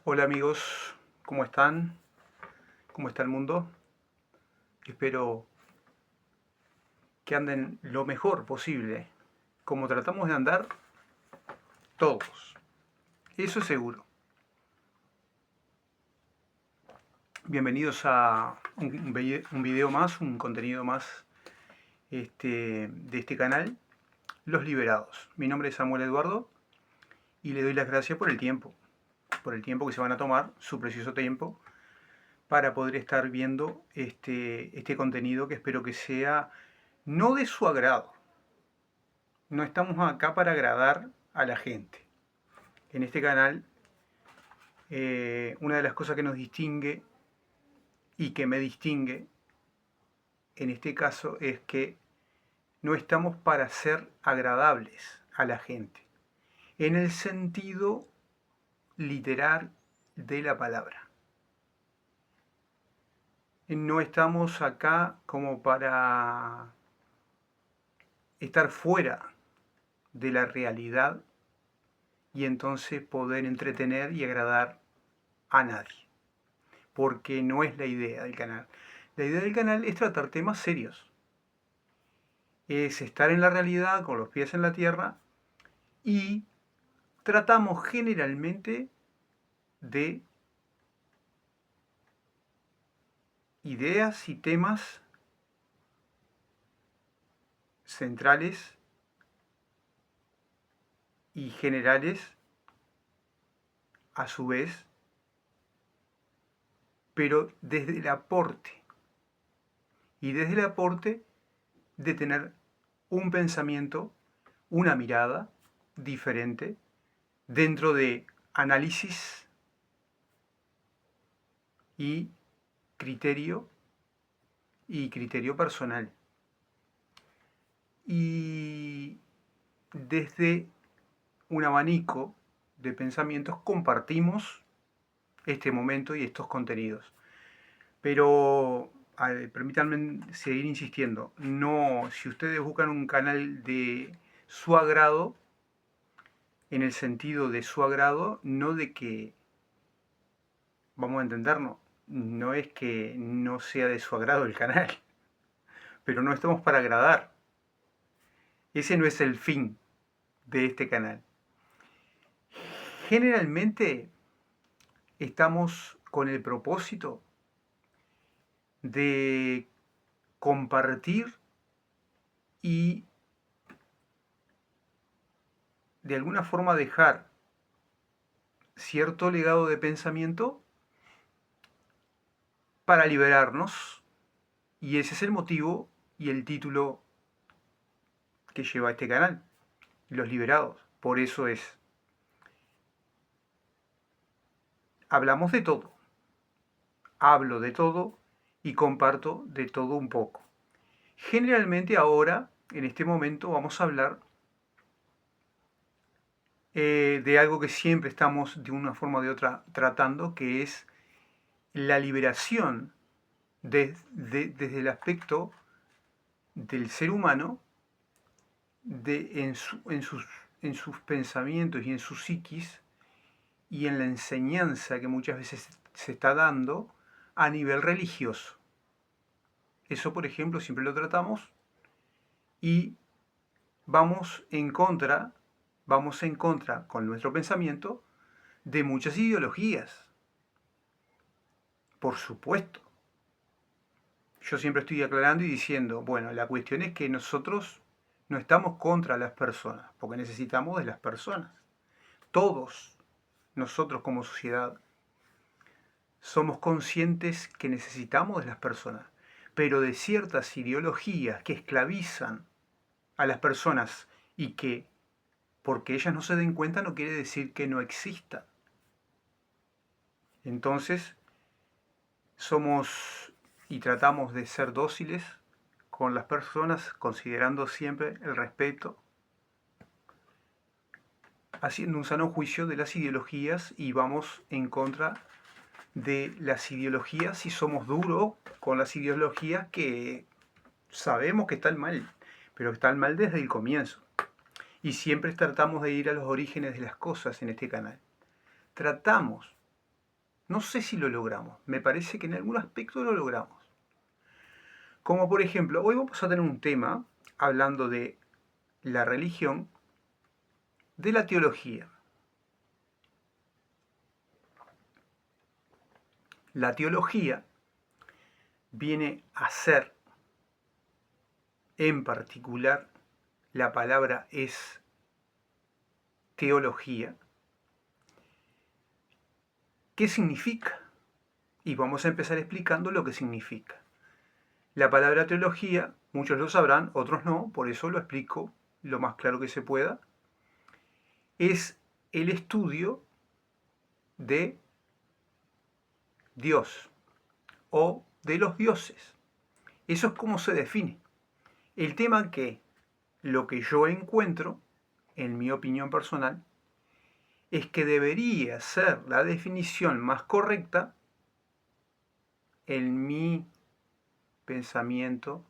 Hola amigos, ¿cómo están? ¿Cómo está el mundo? Espero que anden lo mejor posible, como tratamos de andar todos. Eso es seguro. Bienvenidos a un video más, un contenido más de este canal, Los Liberados. Mi nombre es Samuel Eduardo y le doy las gracias por el tiempo que se van a tomar, su precioso tiempo, para poder estar viendo este contenido que espero que sea no de su agrado. No estamos acá para agradar a la gente. En este canal, una de las cosas que nos distingue y que me distingue en este caso es que no estamos para ser agradables a la gente, en el sentido literal de la palabra. No estamos acá como para estar fuera de la realidad y entonces poder entretener y agradar a nadie, porque no es la idea del canal. La idea del canal es tratar temas serios, es estar en la realidad con los pies en la tierra y tratamos generalmente de ideas y temas centrales y generales a su vez, pero desde el aporte. Y desde el aporte de tener un pensamiento, una mirada diferente dentro de análisis y criterio criterio personal. Y desde un abanico de pensamientos compartimos este momento y estos contenidos. Pero permítanme seguir insistiendo, no, si ustedes buscan un canal de su agrado, en el sentido de su agrado, no de que, vamos a entendernos, no es que no sea de su agrado el canal, pero no estamos para agradar. Ese no es el fin de este canal. Generalmente estamos con el propósito de compartir y de alguna forma dejar cierto legado de pensamiento para liberarnos, y ese es el motivo y el título que lleva este canal, Los Liberados. Por eso es, hablamos de todo, hablo de todo y comparto de todo un poco. Generalmente ahora, en este momento, vamos a hablar de algo que siempre estamos de una forma o de otra tratando, que es la liberación desde el aspecto del ser humano, en sus pensamientos y en su psiquis y en la enseñanza que muchas veces se está dando a nivel religioso. Eso, por ejemplo, siempre lo tratamos y vamos en contra, con nuestro pensamiento de muchas ideologías, por supuesto. Yo siempre estoy aclarando y diciendo, bueno, la cuestión es que nosotros no estamos contra las personas, porque necesitamos de las personas. Todos nosotros como sociedad somos conscientes que necesitamos de las personas, pero de ciertas ideologías que esclavizan a las personas y que porque ellas no se den cuenta no quiere decir que no existan. Entonces, somos y tratamos de ser dóciles con las personas, considerando siempre el respeto, haciendo un sano juicio de las ideologías y vamos en contra de las ideologías y somos duros con las ideologías que sabemos que están mal, pero están mal desde el comienzo. Y siempre tratamos de ir a los orígenes de las cosas en este canal. Tratamos, No sé si lo logramos. Me parece que en algún aspecto lo logramos. Como por ejemplo, hoy vamos a tener un tema hablando de la religión, de la teología. La teología viene a ser, en particular, la palabra es teología. ¿Qué significa? Y vamos a empezar explicando lo que significa. La palabra teología, muchos lo sabrán, otros no, por eso lo explico lo más claro que se pueda. Es el estudio de Dios o de los dioses. Eso es como se define. El tema que lo que yo encuentro, en mi opinión personal, es que debería ser la definición más correcta en mi pensamiento,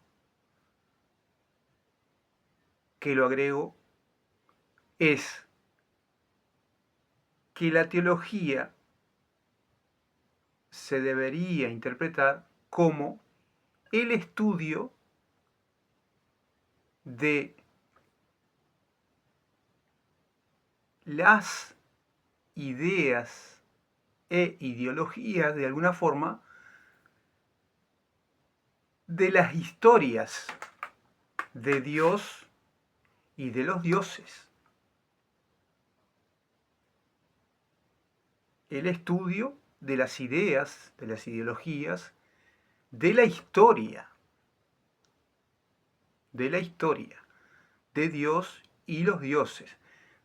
que lo agrego, es que la teología se debería interpretar como el estudio de las ideas e ideologías, de alguna forma, de las historias de Dios y de los dioses. El estudio de las ideas, de las ideologías, de la historia, de Dios y los dioses,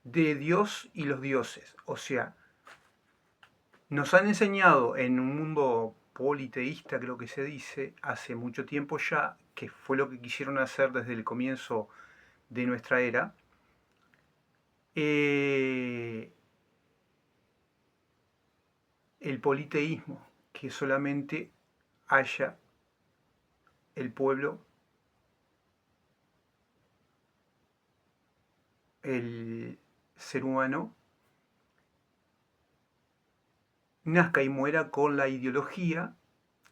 de Dios y los dioses. O sea, nos han enseñado en un mundo politeísta, creo que se dice, hace mucho tiempo ya, que fue lo que quisieron hacer desde el comienzo de nuestra era, el politeísmo, que solamente haya el pueblo, el ser humano, nazca y muera con la ideología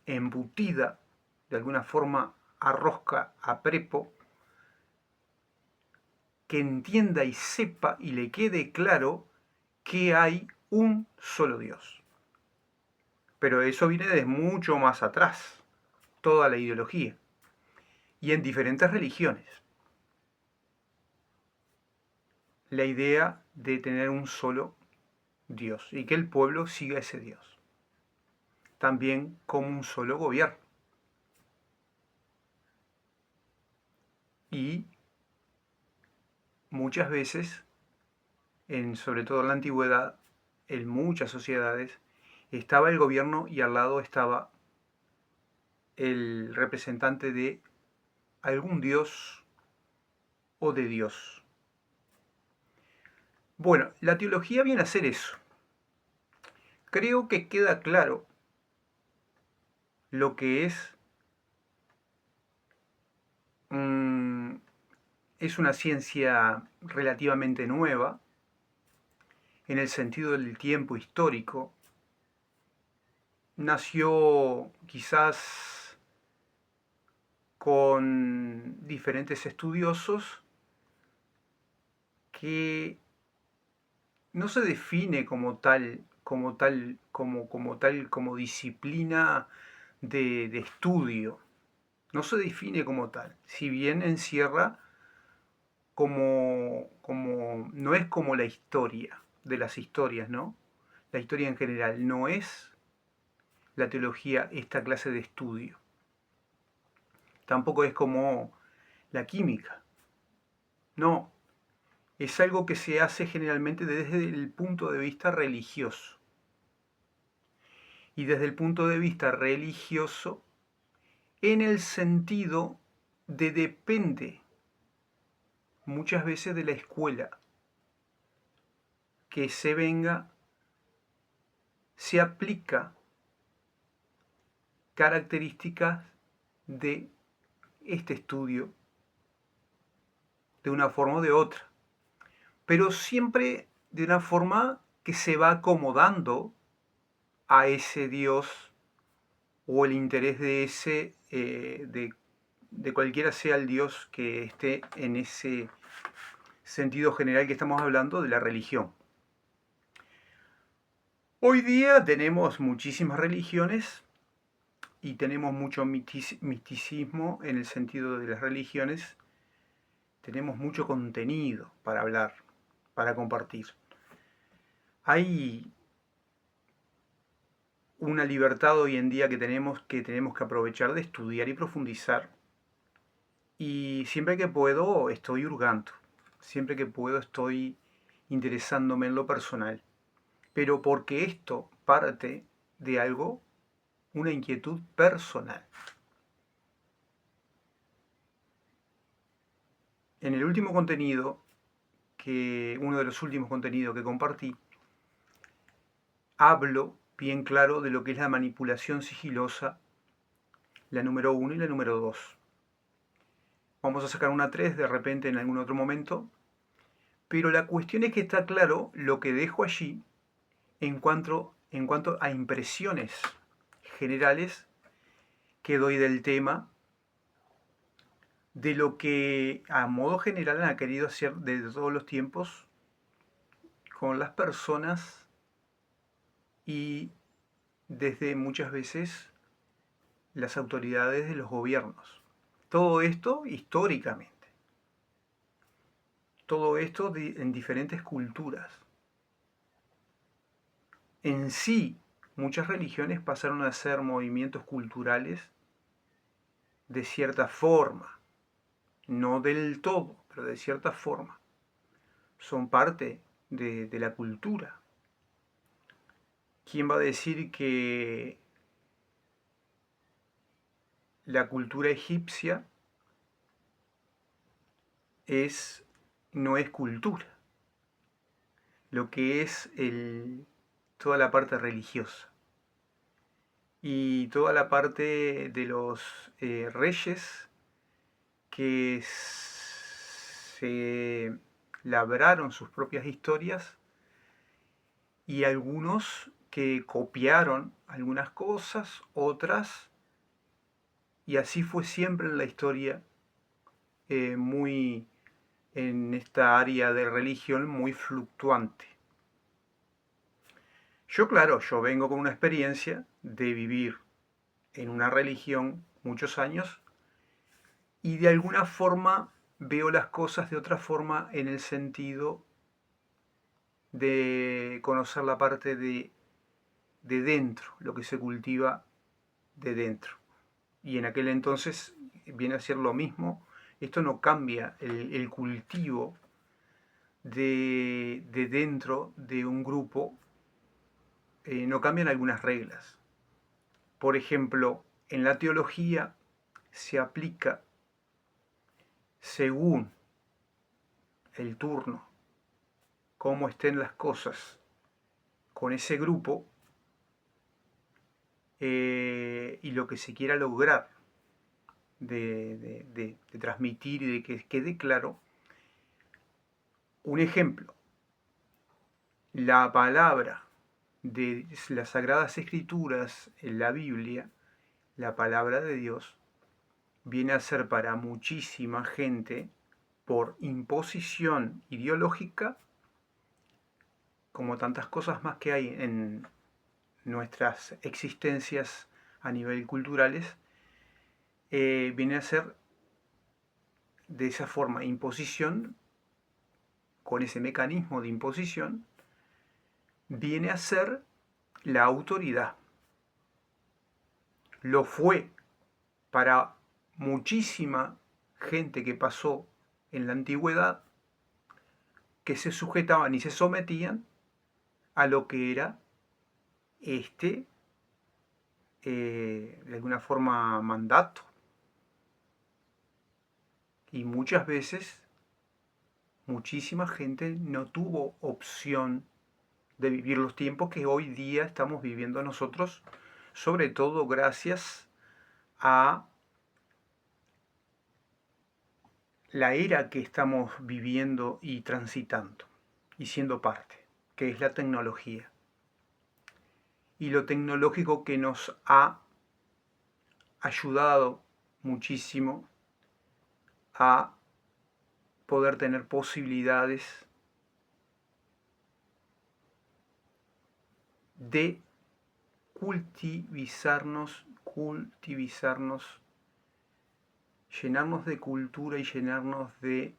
embutida, de alguna forma a rosca, a prepo, que entienda y sepa y le quede claro que hay un solo Dios. Pero eso viene desde mucho más atrás, toda la ideología, y en diferentes religiones. La idea de tener un solo Dios y que el pueblo siga ese Dios. También como un solo gobierno. Y muchas veces, sobre todo en la antigüedad, en muchas sociedades, estaba el gobierno y al lado estaba el representante de algún dios o de Dios. Bueno, la teología viene a ser eso. Creo que queda claro lo que es una ciencia relativamente nueva en el sentido del tiempo histórico. Nació quizás con diferentes estudiosos que no se define como disciplina de estudio. No se define como tal, si bien encierra no es como la historia de las historias, ¿no? La historia en general no es la teología esta clase de estudio. Tampoco es como la química. No, es algo que se hace generalmente desde el punto de vista religioso. Y desde el punto de vista religioso, en el sentido de depende muchas veces de la escuela que se venga, se aplica características de este estudio de una forma o de otra, pero siempre de una forma que se va acomodando a ese Dios o el interés de de cualquiera sea el Dios que esté en ese sentido general que estamos hablando de la religión. Hoy día tenemos muchísimas religiones y tenemos mucho misticismo en el sentido de las religiones. Tenemos mucho contenido para hablar, para compartir. Hay una libertad hoy en día que tenemos que aprovechar de estudiar y profundizar. Y siempre que puedo estoy hurgando. Siempre que puedo estoy interesándome en lo personal. Pero porque esto parte de algo, una inquietud personal. En el último contenido, uno de los últimos contenidos que compartí, hablo bien claro de lo que es la manipulación sigilosa, la número 1 y la número 2. Vamos a sacar una 3 de repente en algún otro momento, pero la cuestión es que está claro lo que dejo allí en cuanto a impresiones generales que doy del tema, de lo que a modo general han querido hacer desde todos los tiempos con las personas y desde muchas veces las autoridades de los gobiernos. Todo esto históricamente. Todo esto en diferentes culturas. En sí, muchas religiones pasaron a ser movimientos culturales de cierta forma, no del todo, pero de cierta forma. Son parte de la cultura. ¿Quién va a decir que la cultura egipcia no es cultura? Lo que es toda la parte religiosa y toda la parte de los reyes que se labraron sus propias historias y algunos que copiaron algunas cosas, otras, y así fue siempre en la historia, muy en esta área de religión muy fluctuante. Yo, claro, yo vengo con una experiencia de vivir en una religión muchos años y de alguna forma veo las cosas de otra forma en el sentido de conocer la parte de dentro, lo que se cultiva de dentro. Y en aquel entonces viene a ser lo mismo. Esto no cambia el cultivo de dentro de un grupo, no cambian algunas reglas. Por ejemplo, en la teología se aplica según el turno, cómo estén las cosas con ese grupo y lo que se quiera lograr de transmitir y de que quede claro. Un ejemplo, la palabra de las Sagradas Escrituras en la Biblia, la palabra de Dios, viene a ser para muchísima gente, por imposición ideológica, como tantas cosas más que hay en nuestras existencias a nivel culturales, viene a ser de esa forma imposición, con ese mecanismo de imposición, viene a ser la autoridad. Lo fue para muchísima gente que pasó en la antigüedad, que se sujetaban y se sometían a lo que era de alguna forma, mandato. Y muchas veces, muchísima gente no tuvo opción de vivir los tiempos que hoy día estamos viviendo nosotros, sobre todo gracias a la era que estamos viviendo y transitando y siendo parte, que es la tecnología. y lo tecnológico que nos ha ayudado muchísimo a poder tener posibilidades de cultivizarnos, llenarnos de cultura y llenarnos de,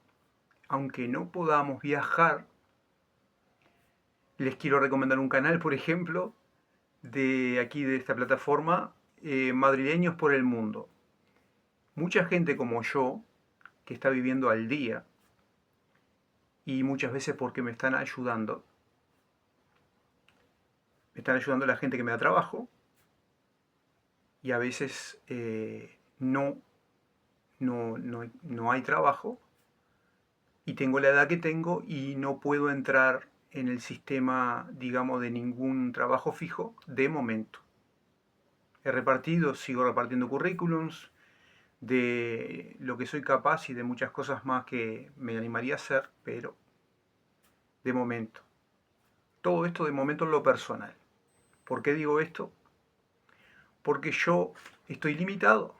aunque no podamos viajar, les quiero recomendar un canal, por ejemplo, de aquí de esta plataforma, Madrileños por el Mundo. Mucha gente como yo, que está viviendo al día, y muchas veces porque me están ayudando la gente que me da trabajo, y a veces no hay trabajo, y tengo la edad que tengo y no puedo entrar en el sistema, digamos, de ningún trabajo fijo de momento. Sigo repartiendo currículums de lo que soy capaz y de muchas cosas más que me animaría a hacer, pero de momento. Todo esto de momento en lo personal. ¿Por qué digo esto? Porque yo estoy limitado.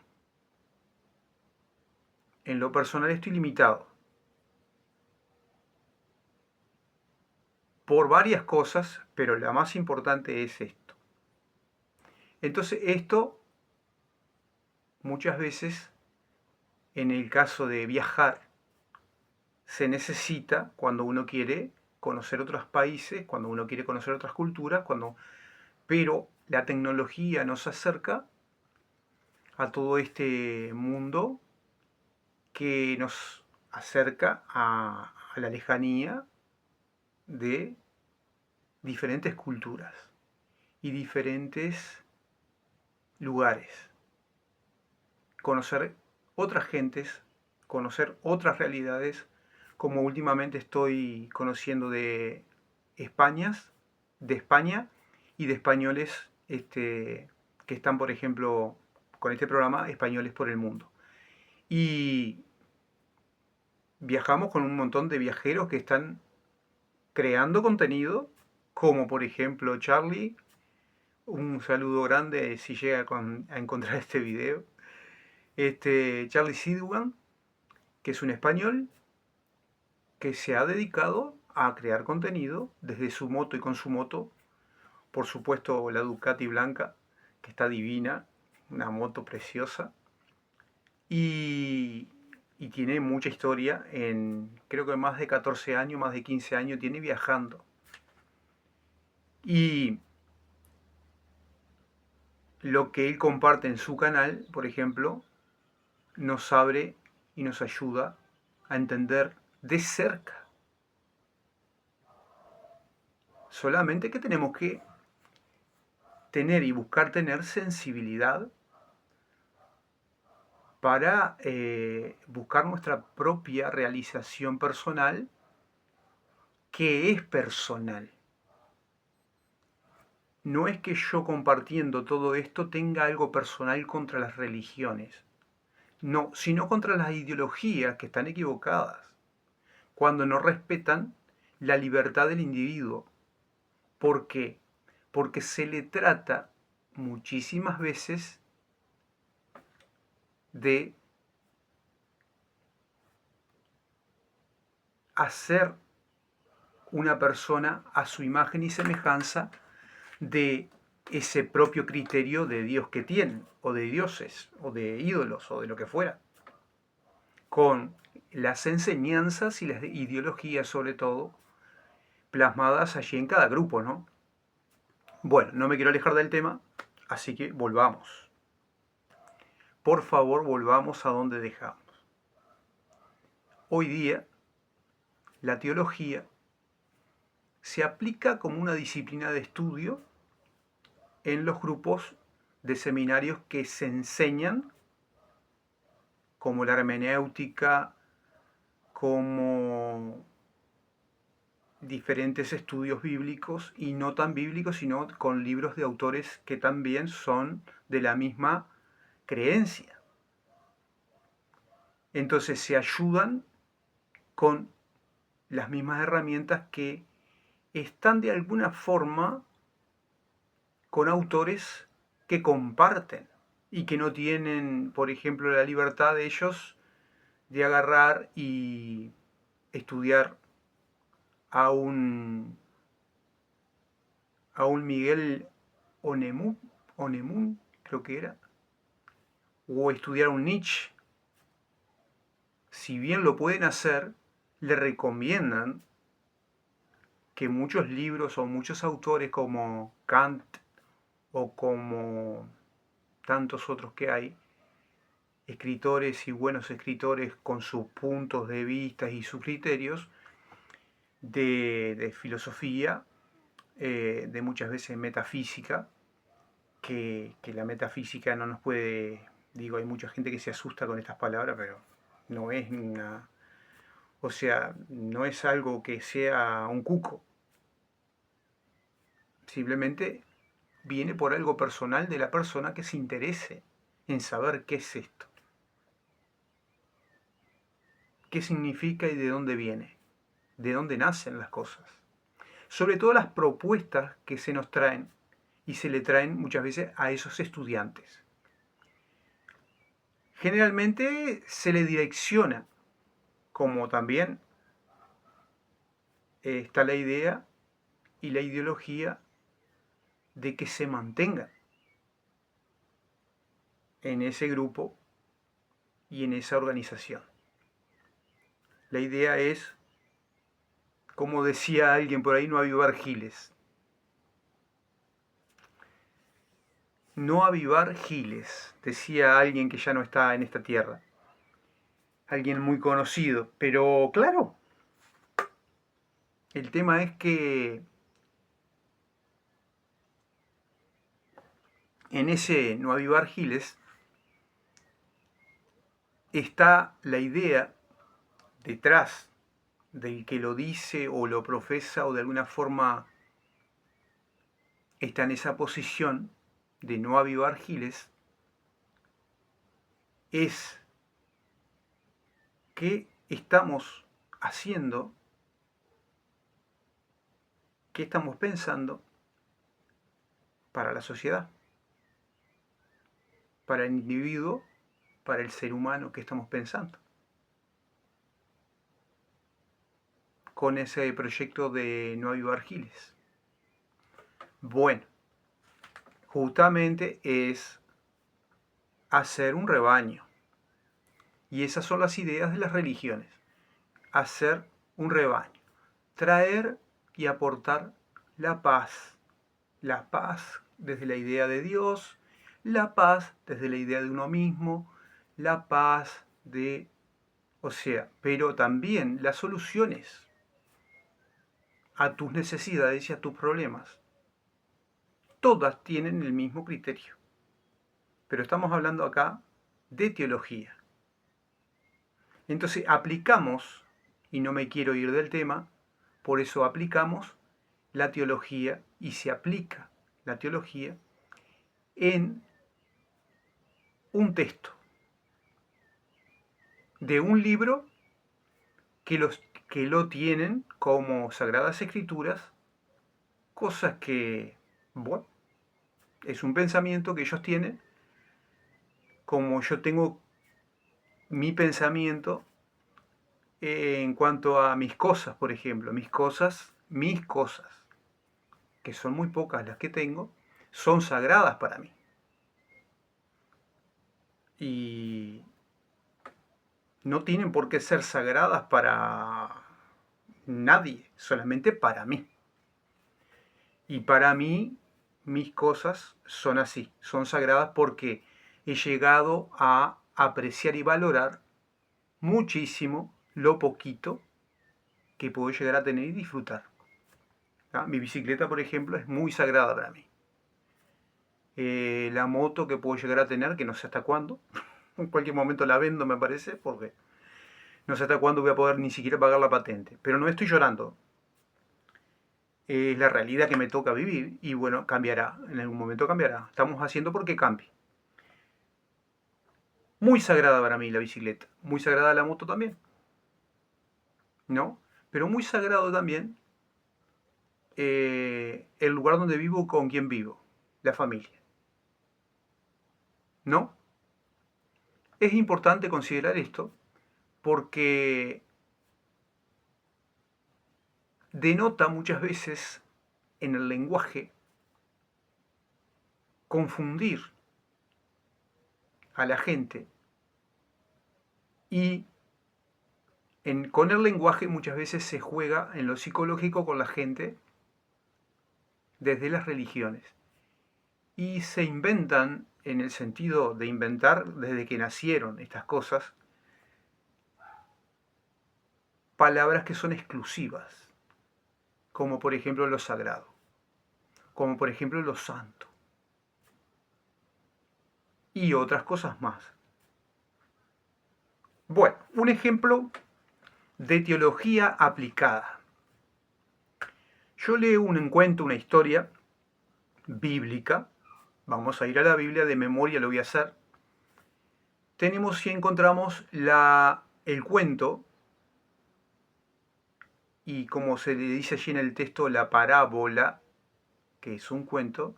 En lo personal estoy limitado. Por varias cosas, pero la más importante es esto. Entonces esto muchas veces, en el caso de viajar, se necesita cuando uno quiere conocer otros países, cuando uno quiere conocer otras culturas, pero la tecnología nos acerca a todo este mundo que nos acerca a la lejanía de diferentes culturas y diferentes lugares. Conocer otras gentes, conocer otras realidades, como últimamente estoy conociendo de España y de españoles que están, por ejemplo, con este programa, Españoles por el Mundo. Y viajamos con un montón de viajeros que están creando contenido, como por ejemplo Charlie. Un saludo grande si llega a encontrar este video. Charlie Sidwan, que es un español que se ha dedicado a crear contenido desde su moto y con su moto. Por supuesto, la Ducati blanca, que está divina, una moto preciosa. Y, y tiene mucha historia, creo que más de 14 años, más de 15 años tiene viajando. Y lo que él comparte en su canal, por ejemplo, nos abre y nos ayuda a entender de cerca. Solamente que tenemos que tener y buscar tener sensibilidad para buscar nuestra propia realización personal, que es personal. No es que yo compartiendo todo esto tenga algo personal contra las religiones, no, sino contra las ideologías que están equivocadas, cuando no respetan la libertad del individuo. ¿Por qué? Porque se le trata muchísimas veces de hacer una persona a su imagen y semejanza de ese propio criterio de Dios que tienen, o de dioses, o de ídolos, o de lo que fuera, con las enseñanzas y las ideologías, sobre todo, plasmadas allí en cada grupo, ¿no? Bueno, no me quiero alejar del tema, así que volvamos. Por favor, volvamos a donde dejamos. Hoy día, la teología se aplica como una disciplina de estudio en los grupos de seminarios que se enseñan, como la hermenéutica, como diferentes estudios bíblicos y no tan bíblicos, sino con libros de autores que también son de la misma creencia. Entonces se ayudan con las mismas herramientas que están de alguna forma con autores que comparten y que no tienen, por ejemplo, la libertad de ellos de agarrar y estudiar a un Miguel Onemun, creo que era, o estudiar a un Nietzsche. Si bien lo pueden hacer, le recomiendan que muchos libros o muchos autores como Kant o como tantos otros que hay, escritores y buenos escritores con sus puntos de vista y sus criterios de filosofía, de muchas veces metafísica, que la metafísica no nos puede, digo, hay mucha gente que se asusta con estas palabras, pero no es una, o sea, no es algo que sea un cuco, simplemente viene por algo personal de la persona que se interese en saber qué es esto, qué significa y de dónde viene, de dónde nacen las cosas. Sobre todo las propuestas que se nos traen y se le traen muchas veces a esos estudiantes. Generalmente se le direcciona, como también está la idea y la ideología de que se mantengan en ese grupo y en esa organización. La idea es, como decía alguien por ahí, no avivar giles. No avivar giles, decía alguien que ya no está en esta tierra. Alguien muy conocido. Pero claro, el tema es que en ese no avivar giles está la idea detrás del que lo dice o lo profesa o de alguna forma está en esa posición de no avivar giles, es qué estamos haciendo, qué estamos pensando para la sociedad, para el individuo, para el ser humano que estamos pensando, con ese proyecto de no avivar giles. Bueno, justamente es hacer un rebaño. Y esas son las ideas de las religiones. Hacer un rebaño. Traer y aportar la paz. La paz desde la idea de Dios, la paz desde la idea de uno mismo, la paz de, o sea, pero también las soluciones a tus necesidades y a tus problemas. Todas tienen el mismo criterio. Pero estamos hablando acá de teología. Entonces aplicamos, y no me quiero ir del tema, por eso aplicamos la teología y se aplica la teología en un texto de un libro que lo tienen como Sagradas Escrituras, cosas que, bueno, es un pensamiento que ellos tienen, como yo tengo mi pensamiento en cuanto a mis cosas, por ejemplo, mis cosas, que son muy pocas las que tengo, son sagradas para mí. Y no tienen por qué ser sagradas para nadie, solamente para mí. Y para mí, mis cosas son así, son sagradas porque he llegado a apreciar y valorar muchísimo lo poquito que puedo llegar a tener y disfrutar. ¿Ah? Mi bicicleta, por ejemplo, es muy sagrada para mí. La moto que puedo llegar a tener, que no sé hasta cuándo, en cualquier momento la vendo me parece, porque no sé hasta cuándo voy a poder ni siquiera pagar la patente. Pero no estoy llorando. Es la realidad que me toca vivir y bueno, cambiará, en algún momento cambiará. Estamos haciendo porque cambie. Muy sagrada para mí la bicicleta, muy sagrada la moto también, ¿no? Pero muy sagrado también el lugar donde vivo, con quien vivo. la familia. ¿No? Es importante considerar esto porque denota muchas veces en el lenguaje confundir a la gente y con el lenguaje muchas veces se juega en lo psicológico con la gente desde las religiones y se inventan, en el sentido de inventar desde que nacieron estas cosas, palabras que son exclusivas, como por ejemplo lo sagrado, como por ejemplo lo santo y otras cosas más. Bueno, un ejemplo de teología aplicada. Yo leo un cuento, una historia bíblica. Vamos a ir a la Biblia, de memoria lo voy a hacer. Tenemos, si encontramos el cuento, y como se le dice allí en el texto, la parábola, que es un cuento,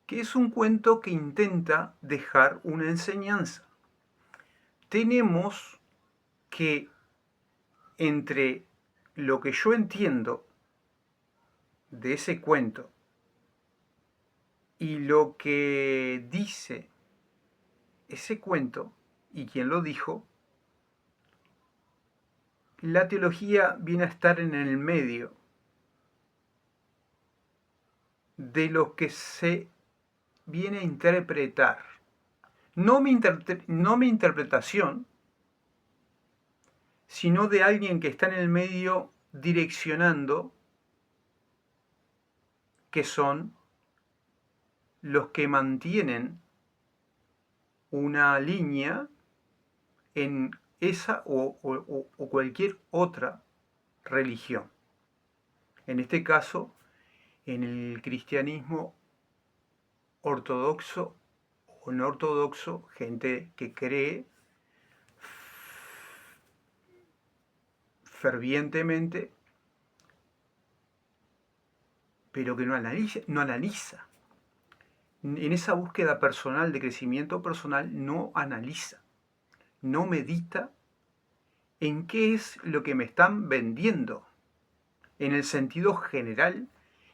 que intenta dejar una enseñanza. Tenemos que, entre lo que yo entiendo de ese cuento y lo que dice ese cuento y quién lo dijo, la teología viene a estar en el medio de lo que se viene a interpretar. No mi interpretación, sino de alguien que está en el medio direccionando, que son los que mantienen una línea en esa o cualquier otra religión. En este caso, en el cristianismo ortodoxo o no ortodoxo, gente que cree fervientemente, pero que no analiza. En esa búsqueda personal de crecimiento personal no analiza, no medita en qué es lo que me están vendiendo, en el sentido general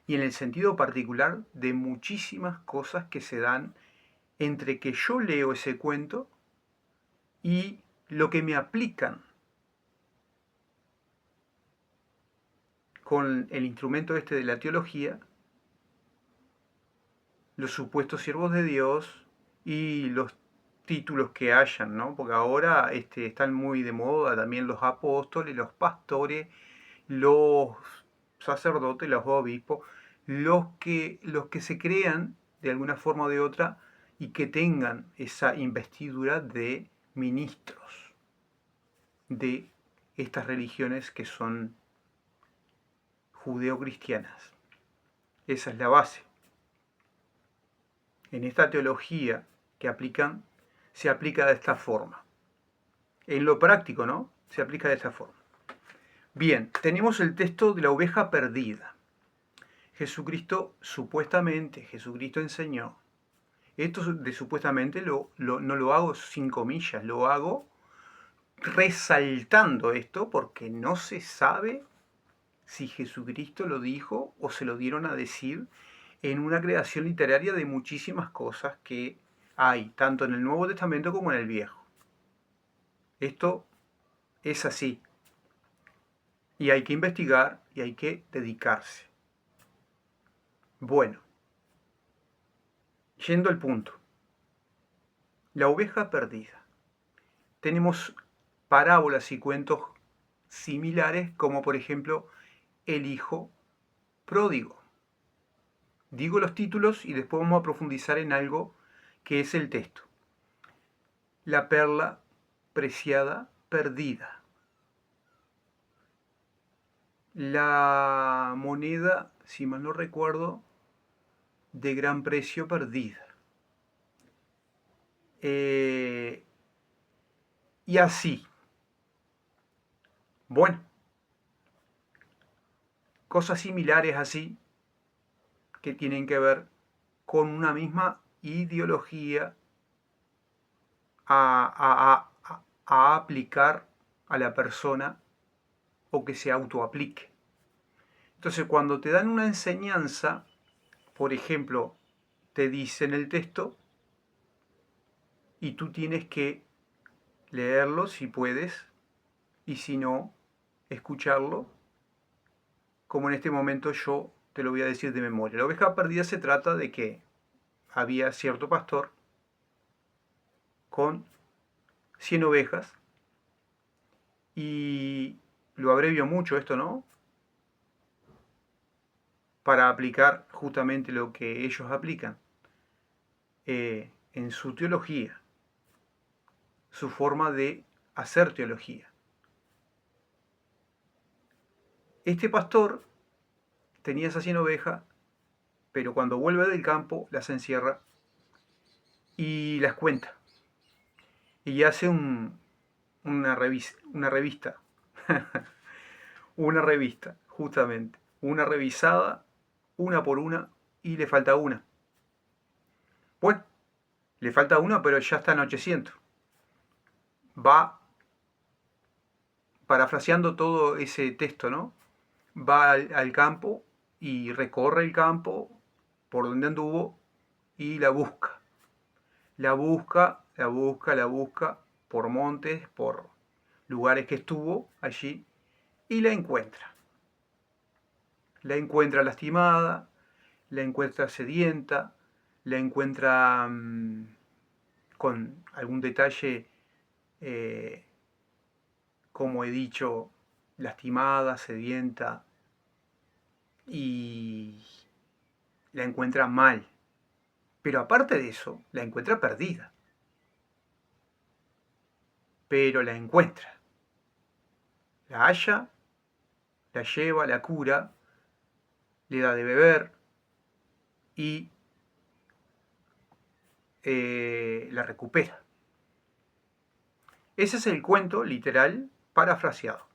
y en el sentido particular de muchísimas cosas que se dan entre que yo leo ese cuento y lo que me aplican con el instrumento este de la teología, los supuestos siervos de Dios y los títulos que hayan, ¿no? Porque ahora están muy de moda también los apóstoles, los pastores, los sacerdotes, los obispos, los que se crean de alguna forma o de otra y que tengan esa investidura de ministros de estas religiones que son judeocristianas. Esa es la base. En esta teología que aplican, se aplica de esta forma. En lo práctico, ¿no? Se aplica de esta forma. Bien, tenemos el texto de la oveja perdida. Jesucristo enseñó. Esto de supuestamente no lo hago sin comillas, lo hago resaltando esto porque no se sabe si Jesucristo lo dijo o se lo dieron a decir en una creación literaria de muchísimas cosas que hay, tanto en el Nuevo Testamento como en el Viejo. Esto es así. Y hay que investigar y hay que dedicarse. Bueno, yendo al punto. La oveja perdida. Tenemos parábolas y cuentos similares como por ejemplo el hijo pródigo. Digo los títulos y después vamos a profundizar en algo que es el texto. La perla preciada perdida. La moneda, si mal no recuerdo, de gran precio perdida. Y así. Bueno, cosas similares así que tienen que ver con una misma ideología a aplicar a la persona o que se autoaplique. Entonces, cuando te dan una enseñanza, por ejemplo, te dicen el texto y tú tienes que leerlo si puedes y si no, escucharlo, como en este momento yo te lo voy a decir de memoria. La oveja perdida se trata de que había cierto pastor con 100 ovejas y lo abrevio mucho esto, ¿no? Para aplicar justamente lo que ellos aplican en su teología, su forma de hacer teología. Este pastor tenía esas 100 ovejas, pero cuando vuelve del campo las encierra y las cuenta. Y hace una revista, una revista, justamente, una revisada, una por una, y le falta una. Bueno, le falta una, pero ya está anocheciendo. Va parafraseando todo ese texto, ¿no? Va al campo y recorre el campo por donde anduvo y la busca. La busca, la busca, la busca por montes, por lugares que estuvo allí y la encuentra. La encuentra lastimada, la encuentra sedienta, la encuentra con algún detalle, eh, como he dicho, lastimada, sedienta y la encuentra mal. Pero aparte de eso, la encuentra perdida. Pero la encuentra. La halla, la lleva, la cura, le da de beber y la recupera. Ese es el cuento literal parafraseado.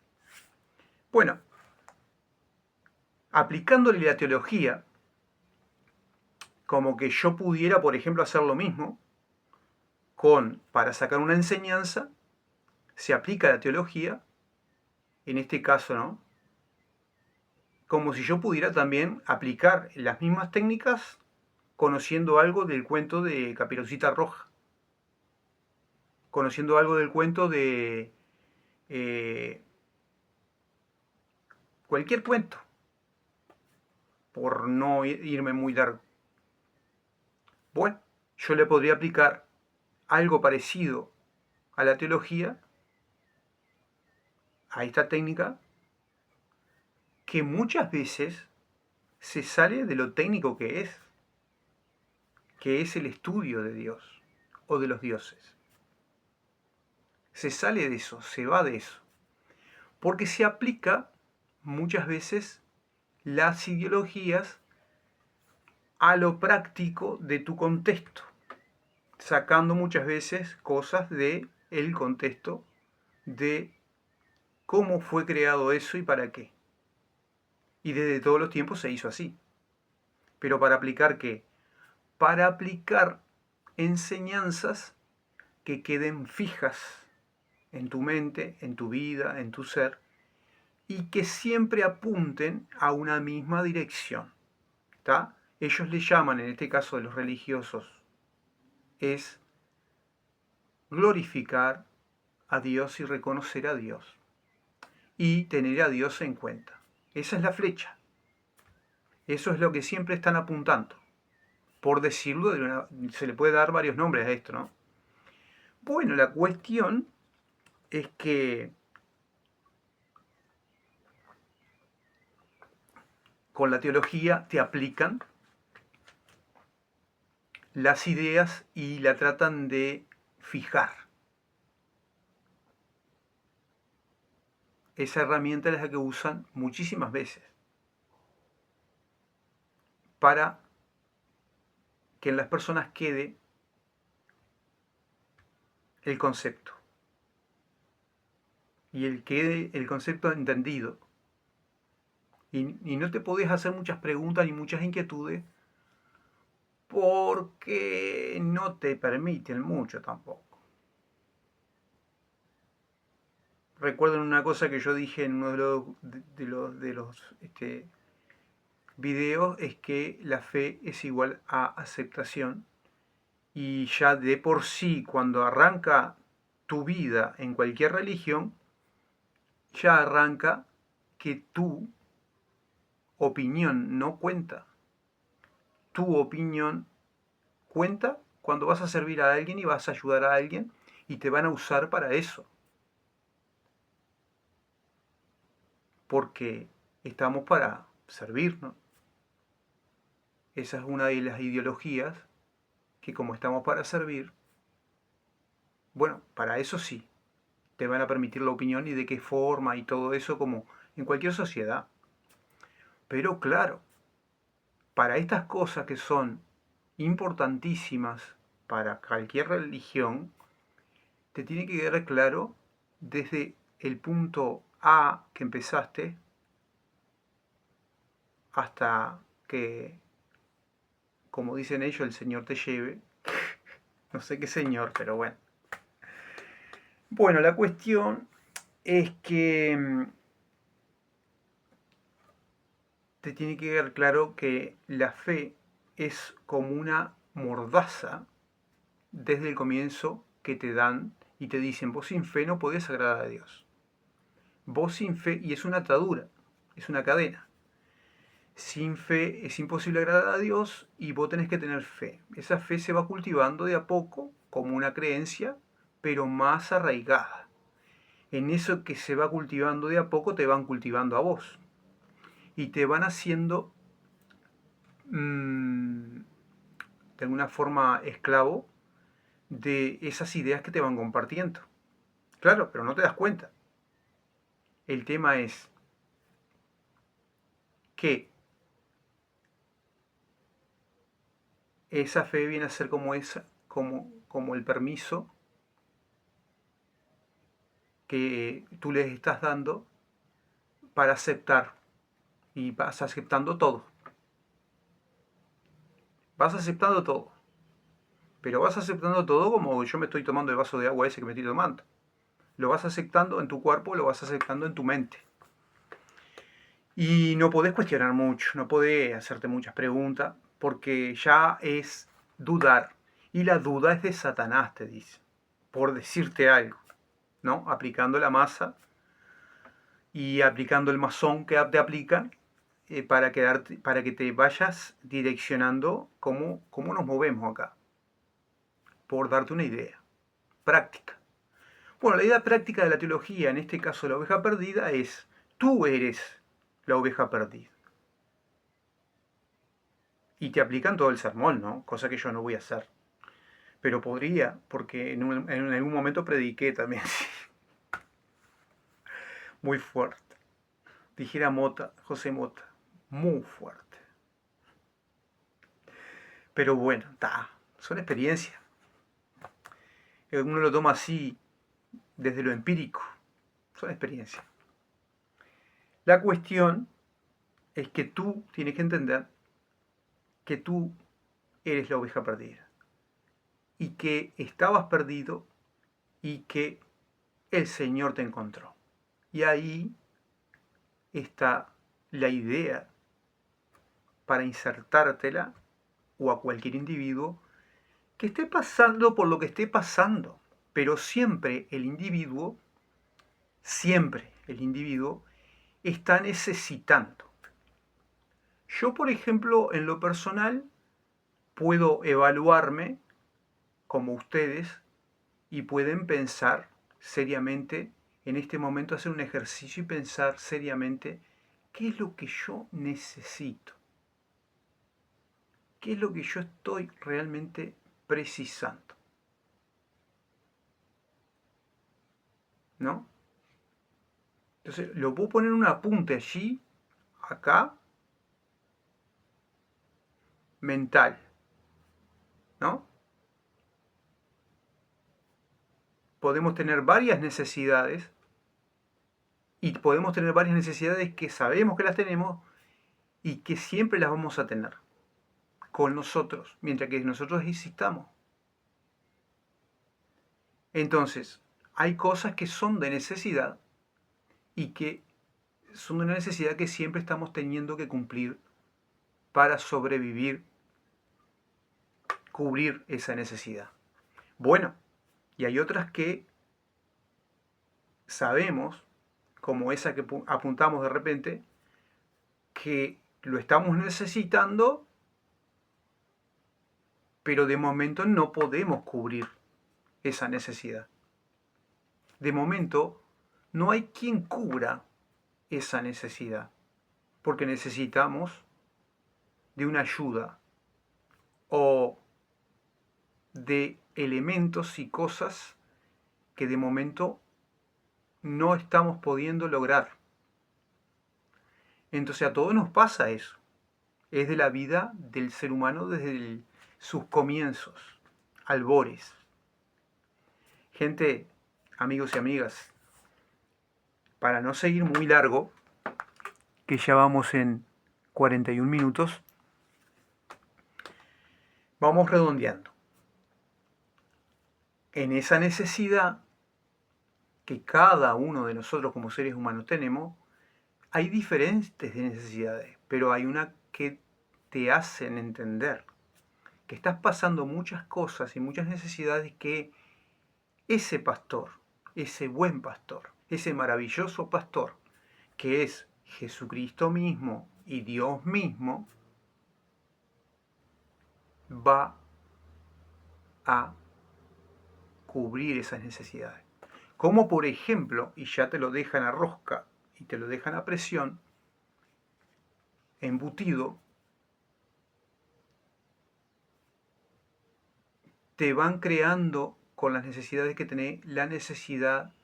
Bueno, aplicándole la teología, como que yo pudiera, por ejemplo, hacer lo mismo, para sacar una enseñanza, se aplica la teología, en este caso, ¿no? Como si yo pudiera también aplicar las mismas técnicas conociendo algo del cuento de Caperucita Roja, conociendo algo del cuento de eh, cualquier cuento, por no irme muy largo. Bueno, yo le podría aplicar algo parecido a la teología, a esta técnica, que muchas veces se sale de lo técnico que es el estudio de Dios o de los dioses. Se sale de eso, se va de eso, porque se aplica muchas veces las ideologías a lo práctico de tu contexto, sacando muchas veces cosas de el contexto de cómo fue creado eso y para qué. Y desde todos los tiempos se hizo así. Pero ¿para aplicar qué? Para aplicar enseñanzas que queden fijas en tu mente, en tu vida, en tu ser, y que siempre apunten a una misma dirección. ¿Está? Ellos le llaman, en este caso de los religiosos, es glorificar a Dios y reconocer a Dios. Y tener a Dios en cuenta. Esa es la flecha. Eso es lo que siempre están apuntando. Por decirlo, se le puede dar varios nombres a esto, ¿no? Bueno, la cuestión es que con la teología te aplican las ideas y la tratan de fijar. Esa herramienta es la que usan muchísimas veces para que en las personas quede el concepto. Y quede el concepto entendido. Y no te podés hacer muchas preguntas ni muchas inquietudes porque no te permiten mucho tampoco. Recuerden una cosa que yo dije en uno de los videos, es que la fe es igual a aceptación, y ya de por sí cuando arranca tu vida en cualquier religión, ya arranca que tu opinión no cuenta. Tu opinión cuenta cuando vas a servir a alguien y vas a ayudar a alguien y te van a usar para eso. Porque estamos para servirnos. Esa es una de las ideologías que, como estamos para servir, bueno, para eso sí, te van a permitir la opinión y de qué forma y todo eso, como en cualquier sociedad. Pero claro, para estas cosas que son importantísimas para cualquier religión, te tiene que quedar claro desde el punto A que empezaste hasta que, como dicen ellos, el Señor te lleve. No sé qué Señor, pero bueno. Bueno, la cuestión es que te tiene que quedar claro que la fe es como una mordaza desde el comienzo que te dan y te dicen: vos sin fe no podés agradar a Dios. Vos sin fe, y es una atadura, es una cadena. Sin fe es imposible agradar a Dios y vos tenés que tener fe. Esa fe se va cultivando de a poco como una creencia, pero más arraigada. En eso que se va cultivando de a poco te van cultivando a vos. Y te van haciendo de alguna forma esclavo de esas ideas que te van compartiendo. Claro, pero no te das cuenta. El tema es que esa fe viene a ser como el permiso que tú les estás dando para aceptar, y vas aceptando todo. Vas aceptando todo. Pero vas aceptando todo como yo me estoy tomando el vaso de agua ese que me estoy tomando. Lo vas aceptando en tu cuerpo, lo vas aceptando en tu mente. Y no podés cuestionar mucho, no podés hacerte muchas preguntas, porque ya es dudar. Y la duda es de Satanás, te dice, por decirte algo, ¿no? Aplicando la masa y aplicando el masón que te aplican, para que te vayas direccionando cómo nos movemos acá. Por darte una idea práctica. Bueno, la idea práctica de la teología, en este caso la oveja perdida, es: tú eres la oveja perdida. Y te aplican todo el sermón, ¿no? Cosa que yo no voy a hacer. Pero podría, porque en algún momento prediqué también. Muy fuerte. Dijera Mota, José Mota. Muy fuerte. Pero bueno, son experiencias. Uno lo toma así, desde lo empírico. Son experiencias. La cuestión es que tú tienes que entender que tú eres la oveja perdida. Y que estabas perdido y que el Señor te encontró. Y ahí está la idea para insertártela, o a cualquier individuo que esté pasando por lo que esté pasando. Pero siempre el individuo está necesitando. Yo, por ejemplo, en lo personal, puedo evaluarme como ustedes y pueden pensar seriamente en este momento, hacer un ejercicio y pensar seriamente qué es lo que yo necesito, qué es lo que yo estoy realmente precisando, ¿no? Entonces lo puedo poner en un apunte allí, acá, mental, ¿no? Podemos tener varias necesidades, y podemos tener varias necesidades que sabemos que las tenemos y que siempre las vamos a tener. con nosotros mientras que nosotros existamos. Entonces, hay cosas que son de necesidad y que son de una necesidad que siempre estamos teniendo que cumplir para sobrevivir, cubrir esa necesidad. Bueno, y hay otras que sabemos, como esa que apuntamos de repente, que lo estamos necesitando, pero de momento no podemos cubrir esa necesidad. De momento no hay quien cubra esa necesidad, porque necesitamos de una ayuda o de elementos y cosas que de momento no estamos pudiendo lograr. Entonces a todos nos pasa eso. Es de la vida del ser humano desde sus comienzos, albores. Gente, amigos y amigas, para no seguir muy largo, que ya vamos en 41 minutos, vamos redondeando. En esa necesidad que cada uno de nosotros como seres humanos tenemos, hay diferentes necesidades, pero hay una que te hacen entender que estás pasando muchas cosas y muchas necesidades que ese pastor, ese buen pastor, ese maravilloso pastor, que es Jesucristo mismo y Dios mismo, va a cubrir esas necesidades. Como por ejemplo, y ya te lo dejan a rosca y te lo dejan a presión, embutido, te van creando con las necesidades que tenés la necesidad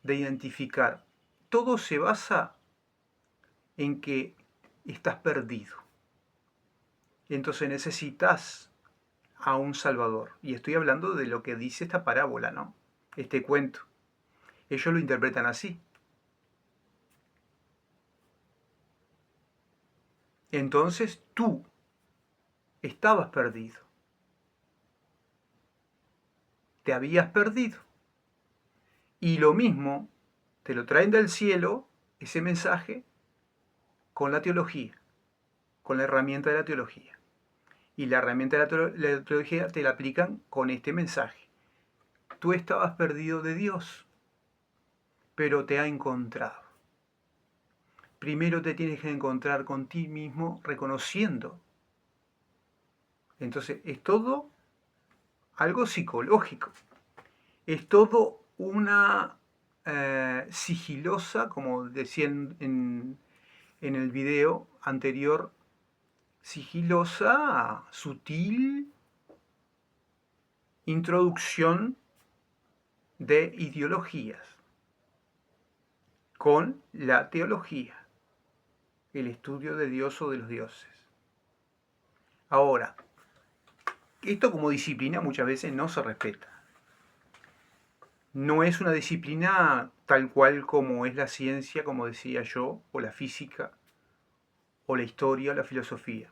de identificar. Todo se basa en que estás perdido. Entonces necesitas a un Salvador. Y estoy hablando de lo que dice esta parábola, ¿no? Este cuento. Ellos lo interpretan así. Entonces tú estabas perdido. Te habías perdido. Y lo mismo te lo traen del cielo, ese mensaje, con la teología, con la herramienta de la teología. Y la herramienta de la teología te la aplican con este mensaje. Tú estabas perdido de Dios, pero te ha encontrado. Primero te tienes que encontrar con ti mismo reconociendo. Entonces es todo algo psicológico. Es todo una sigilosa, como decía en el video anterior, sigilosa, sutil introducción de ideologías con la teología, el estudio de Dios o de los dioses. Ahora, esto como disciplina muchas veces no se respeta. No es una disciplina tal cual como es la ciencia, como decía yo, o la física, o la historia, o la filosofía.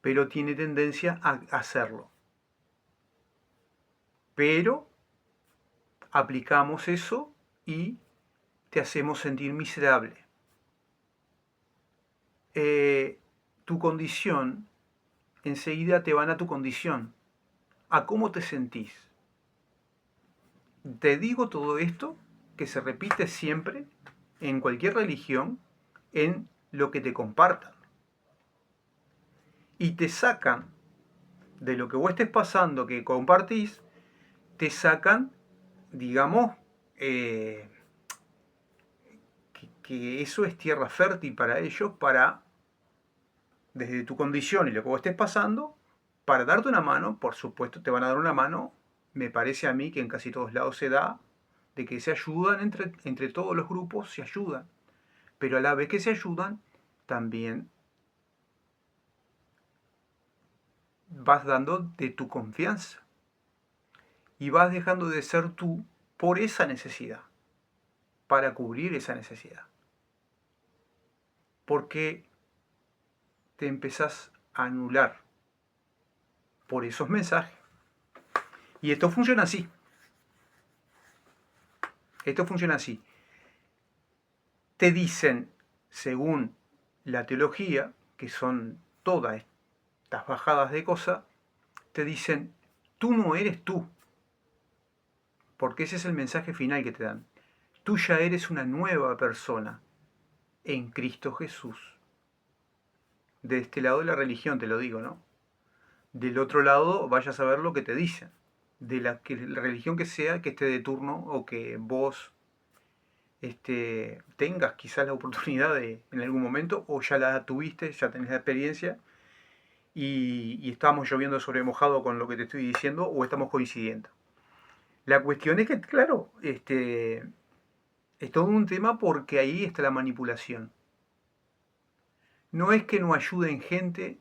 Pero tiene tendencia a hacerlo. Pero aplicamos eso y te hacemos sentir miserable. Tu condición, enseguida te van a tu condición, a cómo te sentís. Te digo todo esto que se repite siempre en cualquier religión, en lo que te compartan. Y te sacan de lo que vos estés pasando, que compartís, te sacan, digamos, que eso es tierra fértil para ellos, para, desde tu condición y lo que vos estés pasando, para darte una mano. Por supuesto te van a dar una mano, me parece a mí que en casi todos lados se da, de que se ayudan entre todos los grupos, se ayudan. Pero a la vez que se ayudan, también vas dando de tu confianza. Y vas dejando de ser tú por esa necesidad, para cubrir esa necesidad. Porque te empezás anular por esos mensajes. Y esto funciona así. Esto funciona así. Te dicen, según la teología, que son todas estas bajadas de cosas, te dicen, tú no eres tú. Porque ese es el mensaje final que te dan. Tú ya eres una nueva persona en Cristo Jesús. De este lado de la religión te lo digo, ¿no? Del otro lado, vaya a saber lo que te dicen. De la religión que sea, que esté de turno o que vos tengas quizás la oportunidad de en algún momento, o ya la tuviste, ya tenés la experiencia, y estamos lloviendo sobre mojado con lo que te estoy diciendo, o estamos coincidiendo. La cuestión es que, claro, es todo un tema porque ahí está la manipulación. No es que no ayuden gente,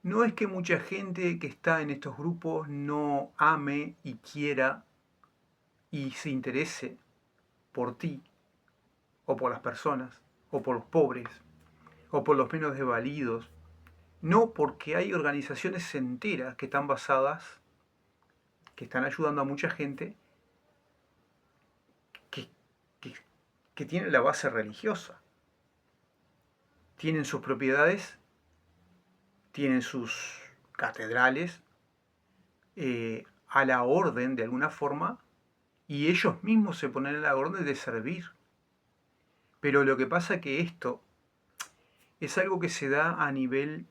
no es que mucha gente que está en estos grupos no ame y quiera y se interese por ti, o por las personas, o por los pobres, o por los menos desvalidos. No, porque hay organizaciones enteras que están basadas, que están ayudando a mucha gente que, que, que tiene la base religiosa. Tienen sus propiedades, tienen sus catedrales a la orden de alguna forma, y ellos mismos se ponen a la orden de servir. Pero lo que pasa es que esto es algo que se da a nivel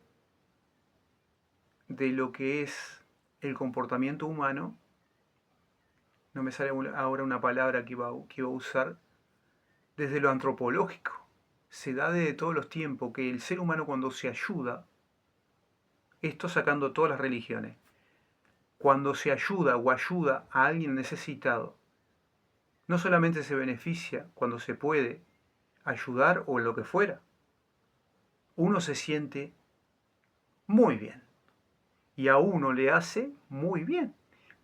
de lo que es el comportamiento humano. No me sale ahora una palabra que iba a usar, desde lo antropológico. Se da desde todos los tiempos que el ser humano, cuando se ayuda, esto sacando todas las religiones, cuando se ayuda o ayuda a alguien necesitado, no solamente se beneficia cuando se puede ayudar o lo que fuera, uno se siente muy bien y a uno le hace muy bien,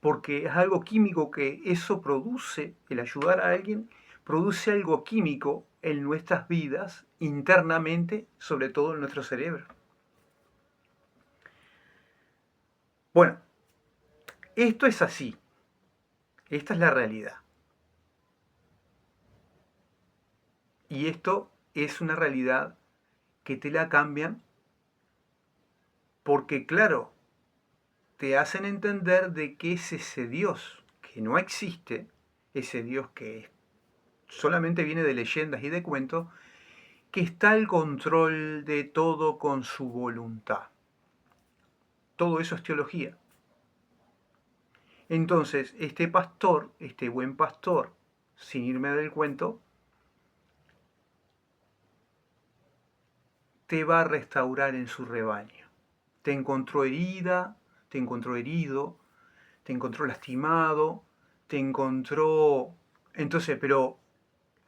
porque es algo químico que eso produce, el ayudar a alguien, produce algo químico en nuestras vidas internamente, sobre todo en nuestro cerebro. Bueno, esto es así, esta es la realidad. Y esto es una realidad que te la cambian porque, claro, te hacen entender de que es ese Dios que no existe, ese Dios que solamente viene de leyendas y de cuentos, que está al control de todo con su voluntad. Todo eso es teología. Entonces, este pastor, este buen pastor, sin irme del cuento, te va a restaurar en su rebaño. Te encontró herida, te encontró herido, te encontró lastimado, te encontró... Entonces, pero,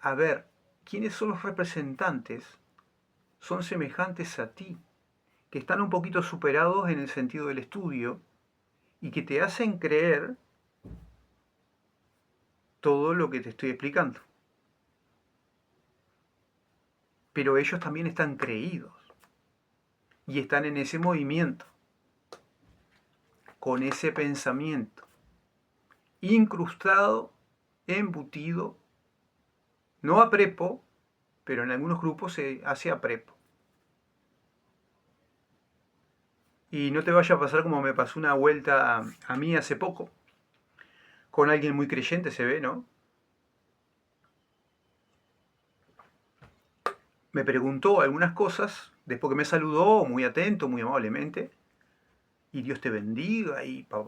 a ver, ¿quiénes son los representantes? Son semejantes a ti, que están un poquito superados en el sentido del estudio y que te hacen creer todo lo que te estoy explicando. Pero ellos también están creídos y están en ese movimiento, con ese pensamiento, incrustado, embutido, no a prepo, pero en algunos grupos se hace a prepo. Y no te vaya a pasar como me pasó una vuelta a mí hace poco, con alguien muy creyente se ve, ¿no? Me preguntó algunas cosas, después que me saludó, muy atento, muy amablemente, y Dios te bendiga, y pa.